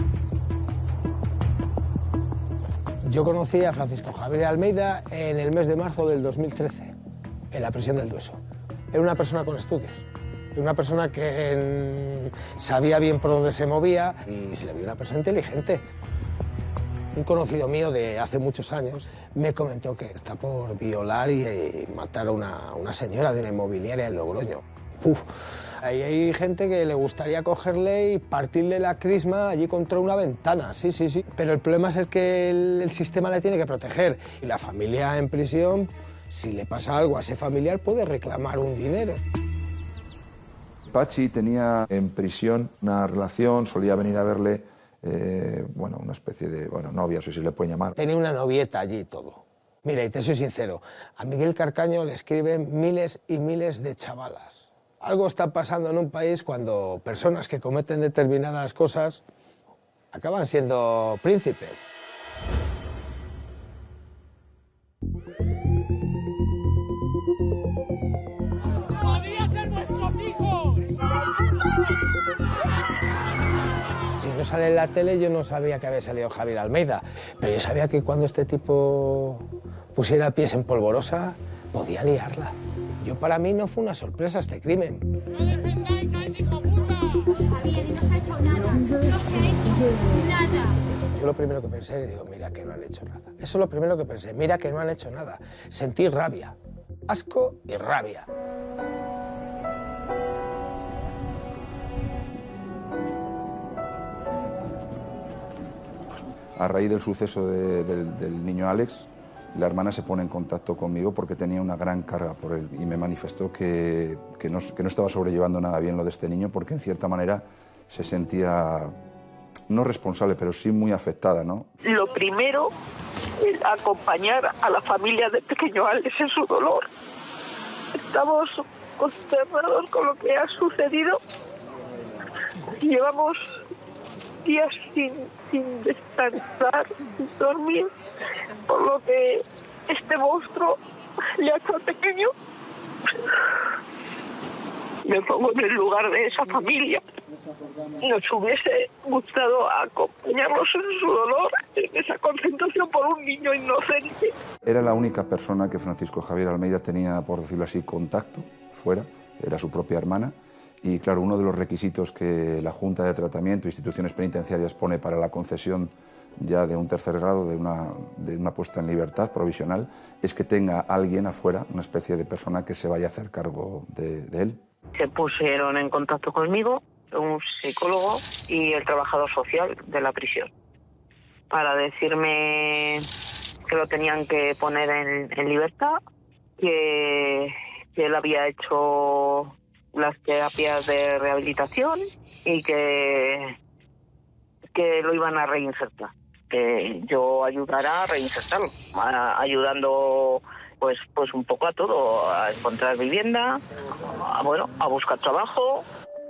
Yo conocí a Francisco Javier Almeida en el mes de marzo del 2013, en la prisión del Dueso. Era una persona con estudios, era una persona que sabía bien por dónde se movía y se le vio una persona inteligente. Un conocido mío de hace muchos años me comentó que está por violar y matar a una señora de una inmobiliaria en Logroño. Ahí hay gente que le gustaría cogerle y partirle la crisma allí contra una ventana, sí. Pero el problema es que el sistema le tiene que proteger. Y la familia en prisión, si le pasa algo a ese familiar, puede reclamar un dinero. Pachi tenía en prisión una relación, solía venir a verle, una especie de novia, no sé si le pueden llamar. Tenía una novieta allí y todo. Mira, y te soy sincero, a Miguel Carcaño le escriben miles y miles de chavalas. Algo está pasando en un país cuando personas que cometen determinadas cosas acaban siendo príncipes. ¡Podría ser vuestros hijos! Si no sale en la tele, yo no sabía que había salido Javier Almeida, pero yo sabía que cuando este tipo pusiera pies en polvorosa, podía liarla. Para mí no fue una sorpresa este crimen. ¡No defendáis a ese hijo puta! Javier, no se ha hecho nada. No se ha hecho nada. Yo lo primero que pensé, digo, mira que no han hecho nada. Eso es lo primero que pensé, mira que no han hecho nada. Sentí rabia, asco y rabia. A raíz del suceso del niño Alex, la hermana se pone en contacto conmigo porque tenía una gran carga por él y me manifestó que no estaba sobrellevando nada bien lo de este niño porque en cierta manera se sentía, no responsable, pero sí muy afectada, ¿no? Lo primero es acompañar a la familia del pequeño Alex en su dolor. Estamos consternados con lo que ha sucedido. Llevamos días sin descansar, sin dormir, por lo que este monstruo le ha hecho al pequeño. Me pongo en el lugar de esa familia. Nos hubiese gustado acompañarlos en su dolor, en esa concentración por un niño inocente. Era la única persona que Francisco Javier Almeida tenía, por decirlo así, contacto fuera, era su propia hermana. Y claro, uno de los requisitos que la Junta de Tratamiento e Instituciones Penitenciarias pone para la concesión ya de un tercer grado, de una puesta en libertad provisional, es que tenga alguien afuera, una especie de persona que se vaya a hacer cargo de él. Se pusieron en contacto conmigo un psicólogo y el trabajador social de la prisión para decirme que lo tenían que poner en libertad, que él había hecho las terapias de rehabilitación y que lo iban a reinsertar, que yo ayudara a reinsertarlo, ayudando pues un poco a todo, a encontrar vivienda, a buscar trabajo.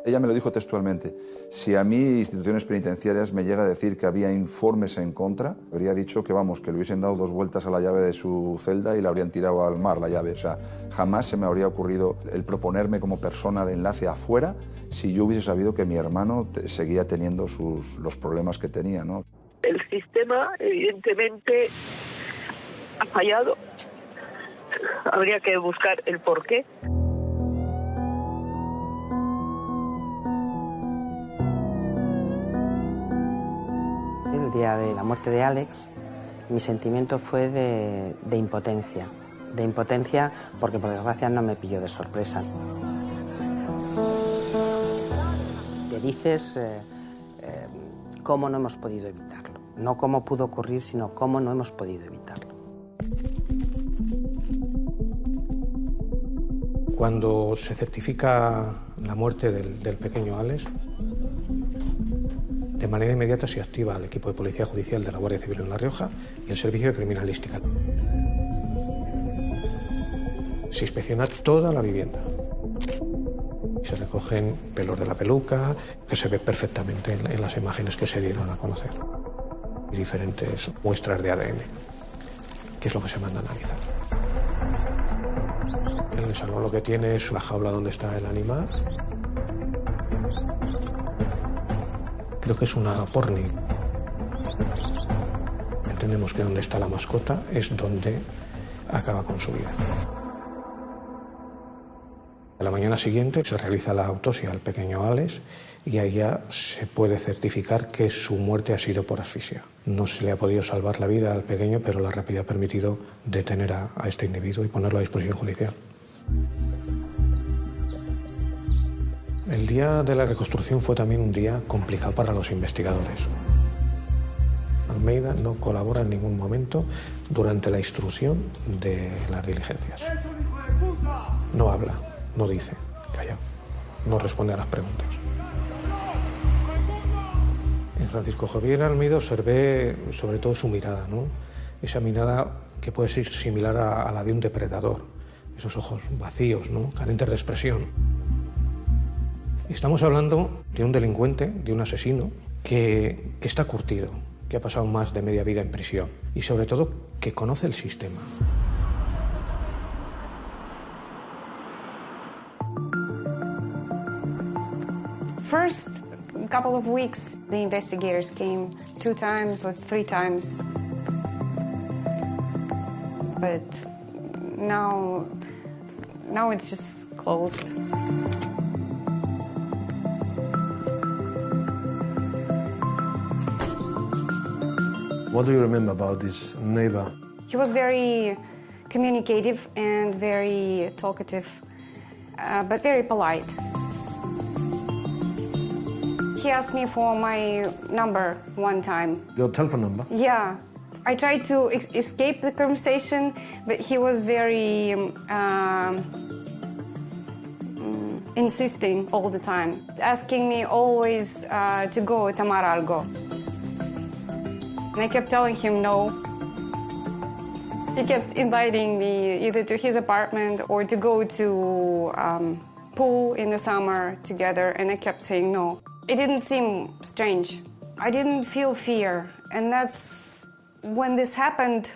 Ella me lo dijo textualmente. Si a mí instituciones penitenciarias me llega a decir que había informes en contra, habría dicho que vamos, que le hubiesen dado 2 vueltas a la llave de su celda y la habrían tirado al mar la llave. O sea, jamás se me habría ocurrido el proponerme como persona de enlace afuera si yo hubiese sabido que mi hermano seguía teniendo los problemas que tenía, ¿no? El sistema, evidentemente, ha fallado. Habría que buscar el porqué. El día de la muerte de Alex, mi sentimiento fue de impotencia. De impotencia porque, por desgracia, no me pilló de sorpresa. Te dices cómo no hemos podido evitarlo. No cómo pudo ocurrir, sino cómo no hemos podido evitarlo. Cuando se certifica la muerte del pequeño Alex, de manera inmediata se activa el equipo de Policía Judicial de la Guardia Civil en La Rioja y el Servicio de Criminalística. Se inspecciona toda la vivienda. Se recogen pelos de la peluca, que se ve perfectamente en las imágenes que se dieron a conocer. Y diferentes muestras de ADN, que es lo que se manda a analizar. En el salón lo que tiene es la jaula donde está el animal. Creo que es una porni. Entendemos que donde está la mascota es donde acaba con su vida. A la mañana siguiente se realiza la autopsia al pequeño Alex y ahí ya se puede certificar que su muerte ha sido por asfixia. No se le ha podido salvar la vida al pequeño, pero la RAPID ha permitido detener a este individuo y ponerlo a disposición judicial. El día de la reconstrucción fue también un día complicado para los investigadores. Almeida no colabora en ningún momento durante la instrucción de las diligencias. No habla, no dice, calla, no responde a las preguntas. En Francisco Javier Almeida observé sobre todo su mirada, ¿no? Esa mirada que puede ser similar a la de un depredador, esos ojos vacíos, ¿no? Carentes de expresión. Estamos hablando de un delincuente, de un asesino, que está curtido, que ha pasado más de media vida en prisión y sobre todo que conoce el sistema. First couple of weeks, the investigators came 2 times or 3 times. But now it's just closed. What do you remember about this neighbor? He was very communicative and very talkative, but very polite. He asked me for my number one time. Your telephone number? Yeah. I tried to escape the conversation, but he was very insisting all the time, asking me always to go tomar algo. And I kept telling him no. He kept inviting me either to his apartment or to go to pool in the summer together, and I kept saying no. It didn't seem strange. I didn't feel fear, and that's when this happened.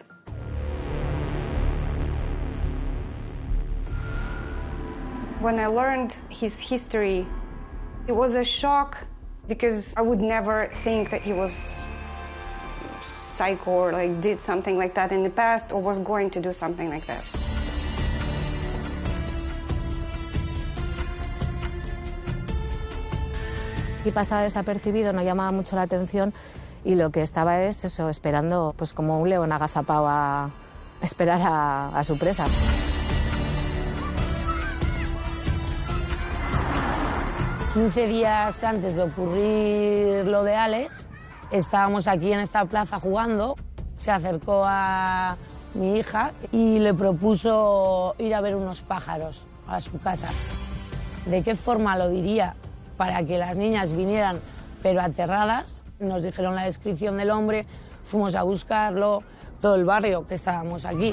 When I learned his history, it was a shock because I would never think that he was psycho or like did something like that in the past or was going to do something like that. Y pasaba desapercibido, no llamaba mucho la atención y lo que estaba es eso, esperando pues como un león agazapado a esperar a su presa. ...15 días antes de ocurrir lo de Alex, estábamos aquí en esta plaza jugando, se acercó a mi hija y le propuso ir a ver unos pájaros a su casa. ¿De qué forma lo diría? Para que las niñas vinieran, pero aterradas. Nos dijeron la descripción del hombre, fuimos a buscarlo, todo el barrio que estábamos aquí.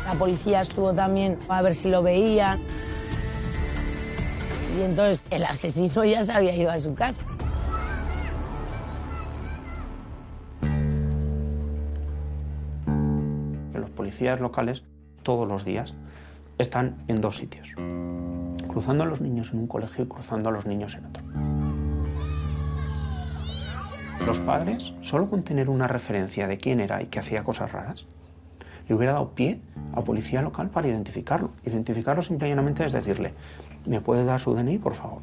La policía estuvo también a ver si lo veían. Y entonces el asesino ya se había ido a su casa. Los policías locales todos los días están en dos sitios, cruzando a los niños en un colegio y cruzando a los niños en otro. Los padres, solo con tener una referencia de quién era y que hacía cosas raras, le hubiera dado pie a policía local para identificarlo. Identificarlo simple y llanamente es decirle, ¿me puede dar su DNI, por favor?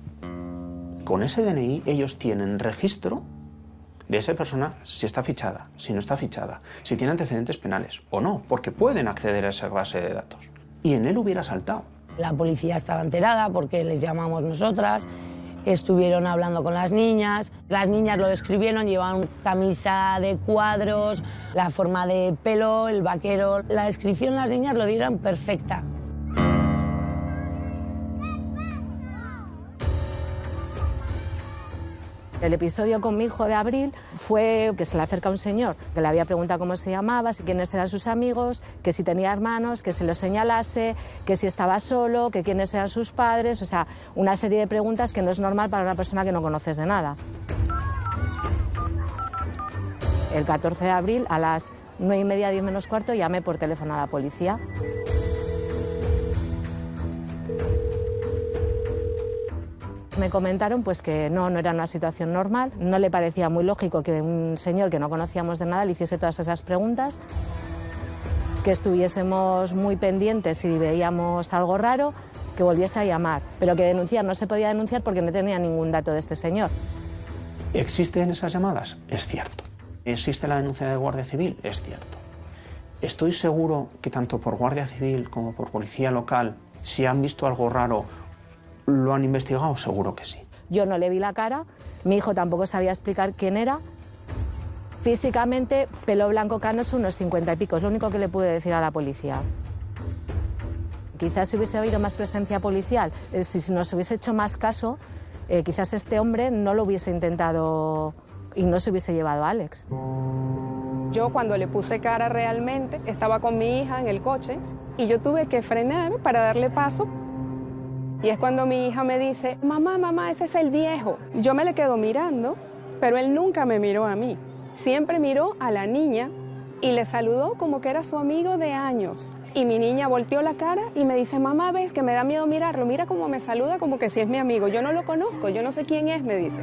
Con ese DNI ellos tienen registro de esa persona, si está fichada, si no está fichada, si tiene antecedentes penales o no, porque pueden acceder a esa base de datos. Y en él hubiera saltado. La policía estaba enterada porque les llamamos nosotras, estuvieron hablando con las niñas lo describieron, llevaban camisa de cuadros, la forma de pelo, el vaquero. La descripción las niñas lo dieron perfecta. El episodio con mi hijo de Abril fue que se le acerca un señor que le había preguntado cómo se llamaba, si quiénes eran sus amigos, que si tenía hermanos, que se los señalase, que si estaba solo, que quiénes eran sus padres, o sea, una serie de preguntas que no es normal para una persona que no conoces de nada. El 14 de abril a las 9:30, 10 menos cuarto, llamé por teléfono a la policía. Me comentaron pues que no era una situación normal, no le parecía muy lógico que un señor que no conocíamos de nada le hiciese todas esas preguntas, que estuviésemos muy pendientes si veíamos algo raro, que volviese a llamar, pero que denunciar no se podía denunciar porque no tenía ningún dato de este señor. ¿Existen esas llamadas? Es cierto. ¿Existe la denuncia de Guardia Civil? Es cierto. Estoy seguro que tanto por Guardia Civil como por Policía Local, si han visto algo raro, ¿lo han investigado? Seguro que sí. Yo no le vi la cara, mi hijo tampoco sabía explicar quién era. Físicamente, pelo blanco canoso, unos 50 y pico, es lo único que le pude decir a la policía. Quizás si hubiese habido más presencia policial, si nos hubiese hecho más caso, quizás este hombre no lo hubiese intentado y no se hubiese llevado a Alex. Yo cuando le puse cara realmente, estaba con mi hija en el coche y yo tuve que frenar para darle paso. Y es cuando mi hija me dice, mamá, ese es el viejo. Yo me le quedo mirando, pero él nunca me miró a mí. Siempre miró a la niña y le saludó como que era su amigo de años. Y mi niña volteó la cara y me dice, mamá, ves que me da miedo mirarlo, mira cómo me saluda como que si es mi amigo. Yo no lo conozco, yo no sé quién es, me dice.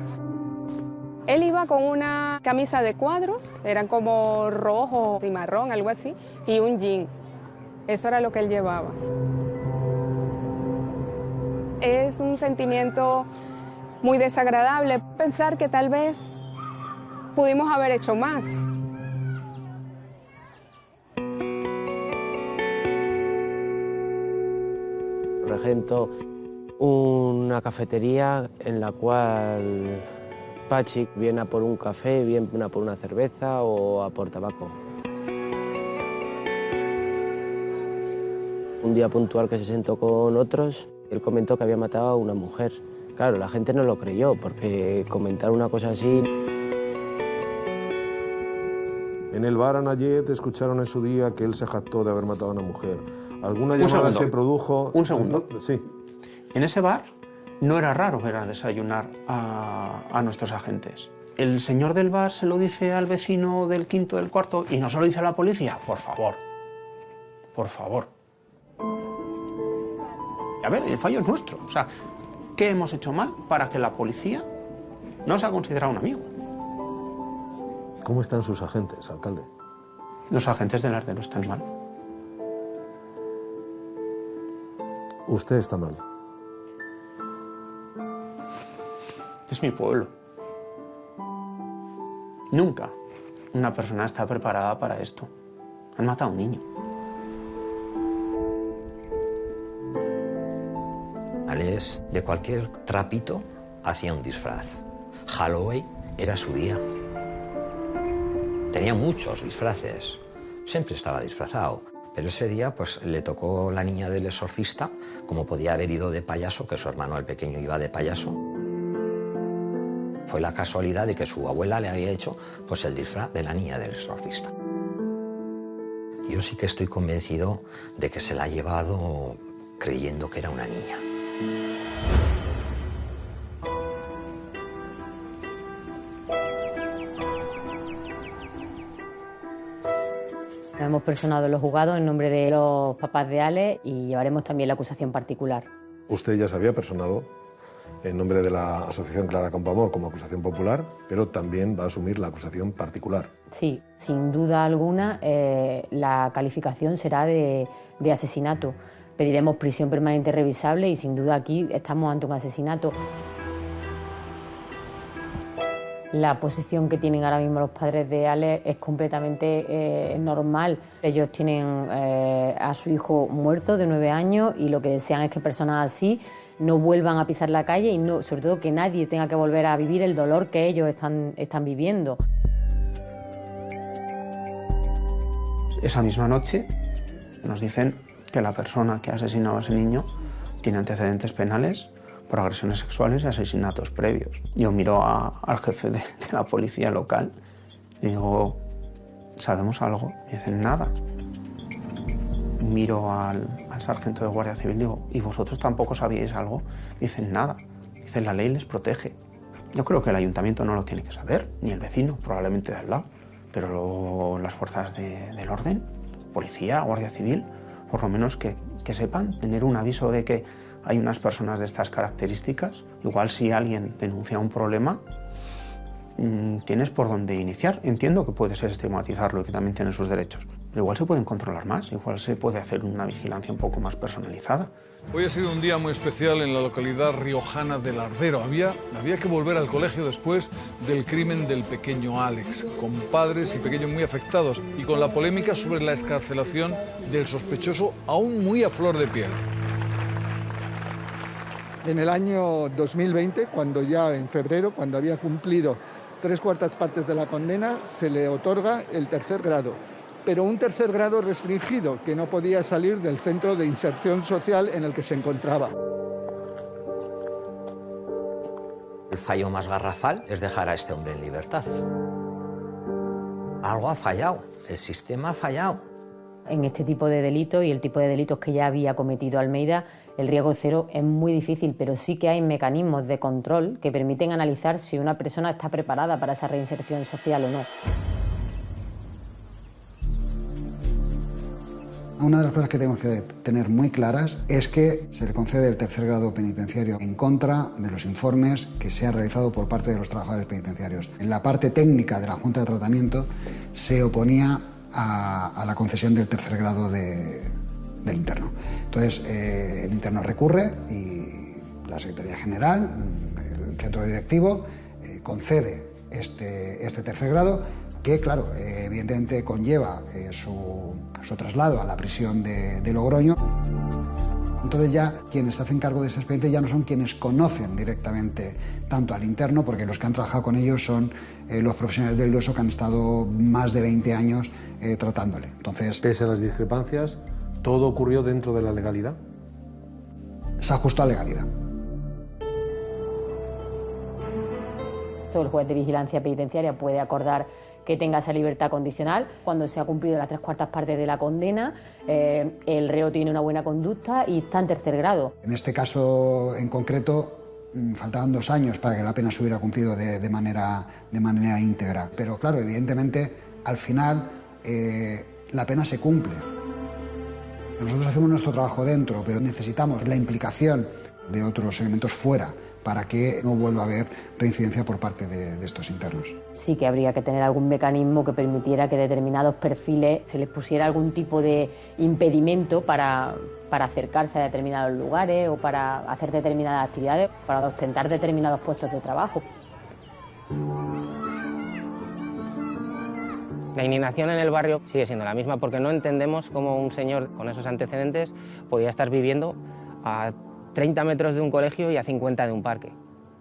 Él iba con una camisa de cuadros, eran como rojo y marrón, algo así, y un jean. Eso era lo que él llevaba. Es un sentimiento muy desagradable pensar que tal vez pudimos haber hecho más. Regento una cafetería en la cual Pachi viene a por un café, viene a por una cerveza o a por tabaco. Un día puntual que se sentó con otros, él comentó que había matado a una mujer. Claro, la gente no lo creyó, porque comentar una cosa así... En el bar Anayet escucharon en su día que él se jactó de haber matado a una mujer. ¿Alguna llamada se produjo? Un segundo. Sí. En ese bar no era raro ver a desayunar a nuestros agentes. ¿El señor del bar se lo dice al vecino del quinto, del cuarto y no se lo dice a la policía? Por favor. Por favor. A ver, el fallo es nuestro. O sea, ¿qué hemos hecho mal para que la policía no se ha considerado un amigo? ¿Cómo están sus agentes, alcalde? Los agentes del Ardero están mal. Usted está mal. Es mi pueblo. Nunca una persona está preparada para esto. Han matado a un niño. Alex, de cualquier trapito, hacía un disfraz. Halloween era su día. Tenía muchos disfraces. Siempre estaba disfrazado. Pero ese día pues le tocó la niña del exorcista, como podía haber ido de payaso, que su hermano el pequeño iba de payaso. Fue la casualidad de que su abuela le había hecho pues el disfraz de la niña del exorcista. Yo sí que estoy convencido de que se la ha llevado creyendo que era una niña. Hemos personado los juzgados en nombre de los papás de Ale y llevaremos también la acusación particular. Usted ya se había personado en nombre de la Asociación Clara Campoamor como acusación popular, pero también va a asumir la acusación particular. Sí, sin duda alguna la calificación será de asesinato. Pediremos prisión permanente revisable y sin duda aquí estamos ante un asesinato. La posición que tienen ahora mismo los padres de Ale es completamente normal. Ellos tienen a su hijo muerto de 9 años y lo que desean es que personas así no vuelvan a pisar la calle y no, sobre todo que nadie tenga que volver a vivir el dolor que ellos están viviendo. Esa misma noche nos dicen que la persona que ha asesinado a ese niño tiene antecedentes penales por agresiones sexuales y asesinatos previos. Yo miro al jefe de la policía local y digo, ¿sabemos algo? Y dicen, nada. Miro al sargento de Guardia Civil y digo, ¿y vosotros tampoco sabíais algo? Dicen, nada. Dicen, la ley les protege. Yo creo que el ayuntamiento no lo tiene que saber, ni el vecino, probablemente de al lado, pero las fuerzas del orden, policía, Guardia Civil, por lo menos que sepan, tener un aviso de que hay unas personas de estas características. Igual si alguien denuncia un problema, tienes por dónde iniciar. Entiendo que puede ser estigmatizarlo y que también tiene sus derechos, pero igual se pueden controlar más, igual se puede hacer una vigilancia un poco más personalizada. Hoy ha sido un día muy especial en la localidad riojana del Ardero. Había que volver al colegio después del crimen del pequeño Alex, con padres y pequeños muy afectados y con la polémica sobre la excarcelación del sospechoso aún muy a flor de piel. En el año 2020, cuando ya en febrero, cuando había cumplido 3/4 partes de la condena, se le otorga el tercer grado, pero un tercer grado restringido, que no podía salir del centro de inserción social en el que se encontraba. El fallo más garrafal es dejar a este hombre en libertad. Algo ha fallado, el sistema ha fallado. En este tipo de delitos y el tipo de delitos que ya había cometido Almeida, el riesgo cero es muy difícil, pero sí que hay mecanismos de control que permiten analizar si una persona está preparada para esa reinserción social o no. Una de las cosas que tenemos que tener muy claras es que se le concede el tercer grado penitenciario en contra de los informes que se han realizado por parte de los trabajadores penitenciarios. En la parte técnica de la Junta de Tratamiento se oponía a la concesión del tercer grado del interno. Entonces, el interno recurre y la Secretaría General, el centro directivo, concede este tercer grado, que claro, evidentemente conlleva su traslado a la prisión de Logroño. Entonces ya quienes se hacen cargo de ese expediente ya no son quienes conocen directamente tanto al interno, porque los que han trabajado con ellos son los profesionales del Dueso que han estado más de 20 años tratándole. Entonces, pese a las discrepancias, ¿todo ocurrió dentro de la legalidad? Se ajustó a legalidad. El juez de vigilancia penitenciaria puede acordar que tenga esa libertad condicional cuando se ha cumplido las 3/4 partes de la condena, el reo tiene una buena conducta y está en tercer grado. En este caso en concreto faltaban 2 años para que la pena se hubiera cumplido de manera íntegra. Pero claro, evidentemente al final la pena se cumple. Nosotros hacemos nuestro trabajo dentro, pero necesitamos la implicación de otros elementos fuera para que no vuelva a haber reincidencia por parte de estos internos. Sí que habría que tener algún mecanismo que permitiera que determinados perfiles se les pusiera algún tipo de impedimento para acercarse a determinados lugares o para hacer determinadas actividades, para ostentar determinados puestos de trabajo. La indignación en el barrio sigue siendo la misma porque no entendemos cómo un señor con esos antecedentes podía estar viviendo a 30 metros de un colegio y a 50 de un parque.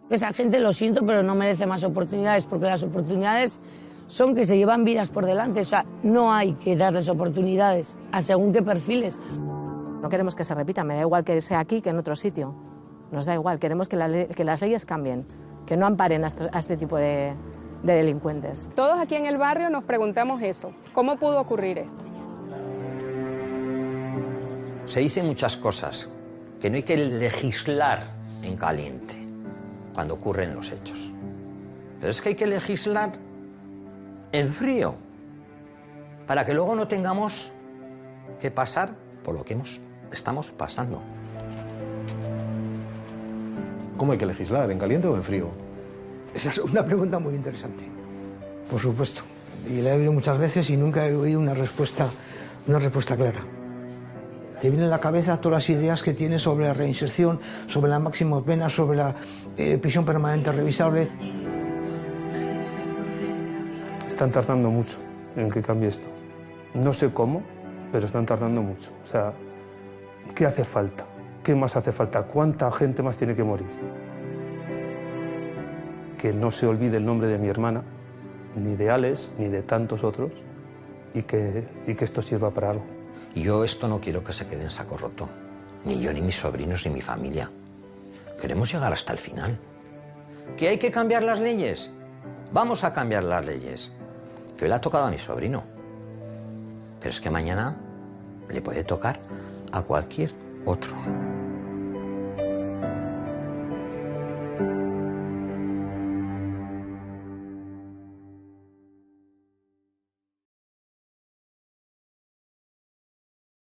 Esa gente, lo siento, pero no merece más oportunidades, porque las oportunidades son que se llevan vidas por delante. O sea, no hay que darles oportunidades a según qué perfiles. No queremos que se repita, me da igual que sea aquí que en otro sitio. Nos da igual, queremos que las leyes cambien, que no amparen a este tipo de delincuentes. Todos aquí en el barrio nos preguntamos eso. ¿Cómo pudo ocurrir esto? Se dicen muchas cosas, que no hay que legislar en caliente cuando ocurren los hechos. Pero es que hay que legislar en frío para que luego no tengamos que pasar por lo que estamos pasando. ¿Cómo hay que legislar? ¿En caliente o en frío? Esa es una pregunta muy interesante. Por supuesto. Y la he oído muchas veces y nunca he oído una respuesta clara. Te vienen a la cabeza todas las ideas que tienes sobre la reinserción, sobre la máxima pena, sobre la prisión permanente revisable. Están tardando mucho en que cambie esto. No sé cómo, pero están tardando mucho. O sea, ¿qué hace falta? ¿Qué más hace falta? ¿Cuánta gente más tiene que morir? Que no se olvide el nombre de mi hermana, ni de Alex, ni de tantos otros, y que esto sirva para algo. Y yo esto no quiero que se quede en saco roto. Ni yo, ni mis sobrinos, ni mi familia. Queremos llegar hasta el final. ¿Que hay que cambiar las leyes? Vamos a cambiar las leyes. Que hoy le ha tocado a mi sobrino. Pero es que mañana le puede tocar a cualquier otro.